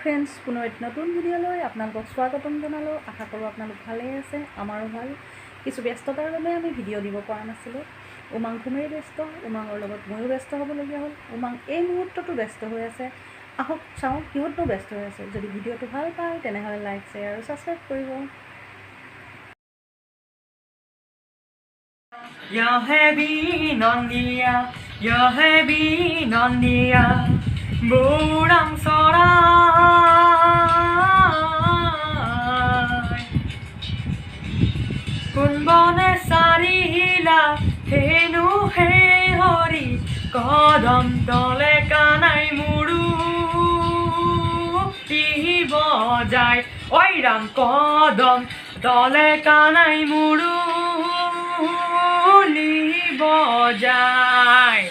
Friends, কোনো এক নতুন ভিডিঅ'লৈ আপোনালোকক স্বাগতম জনালোঁ। আশা কৰোঁ আপোনালোক ভালেই আছে, আমাৰো ভাল। কিছু ব্যস্ততাৰ বাবে আমি ভিডিঅ' দিব পৰা নাছিলোঁ। উমাং খুমেই ব্যস্ত, উমাঙৰ লগত ময়ো ব্যস্ত হ'বলগীয়া হ'ল। উমাং এই মুহূৰ্ততো ব্যস্ত হৈ আছে। আহক চাওঁ কিহতনো ব্যস্ত হৈ আছে। যদি ভিডিঅ'টো ভাল পায় তেনেহ'লে লাইক, শ্বেয়াৰ আৰু ছাবস্ক্ৰাইব কৰিব। বুঢ়াং চৰাই কোনবনে চাৰিহিলা হেনো হে হৰি কদম তলে কানাই মুৰু বজাই ঐ ৰাম কদম তলে কানাই মুৰু বজাই।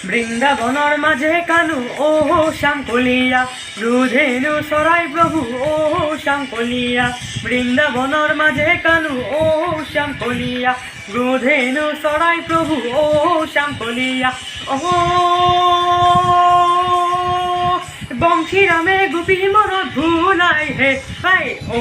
বৃন্দাবনৰ মাঝে কানু ও শ্যাম কলিয়া রুধেনু সরাই প্রভু ও শ্যাম কলিয়া। বৃন্দাবনৰ মাঝে কানু ও শ্যাম কলিয়া রুধেনু সরাই প্রভু ও শ্যাম কলিয়া। ও বংশীরামে গোপী মনত ভুলাই হে ভাই ও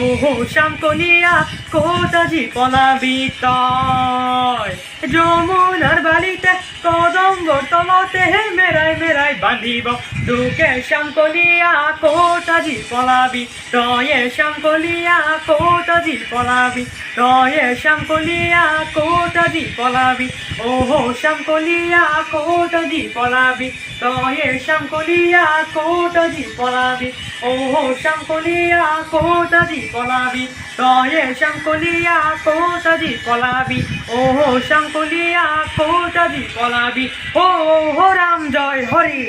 শ্যাম কলিয়া কোতাজি পলাবি তই যমুনার বালিতে কদম্বর তলতে হে মেরাই মেরাই বান্ধিব তোকে শ্যাম কলিয়া কোতাজি পলাবি তয়ে শ্যাম কলিয়া কোতাজি পলাবি তয়ে শ্যাম কলিয়া কোতাজি পলাবি ও শ্যাম কলিয়া কোতাজি পলাবি তয়ে শ্যাম কলিয়া কোতাজি পলাবি ও শ্যাম কলিয়া কোতাজি পলাবি তয়ে শ্যাম কলিয়া কোতাজি পলাবি ও শ্যাম কলিয়া কোতাজি পলাবি। ও রাম জয় হরি।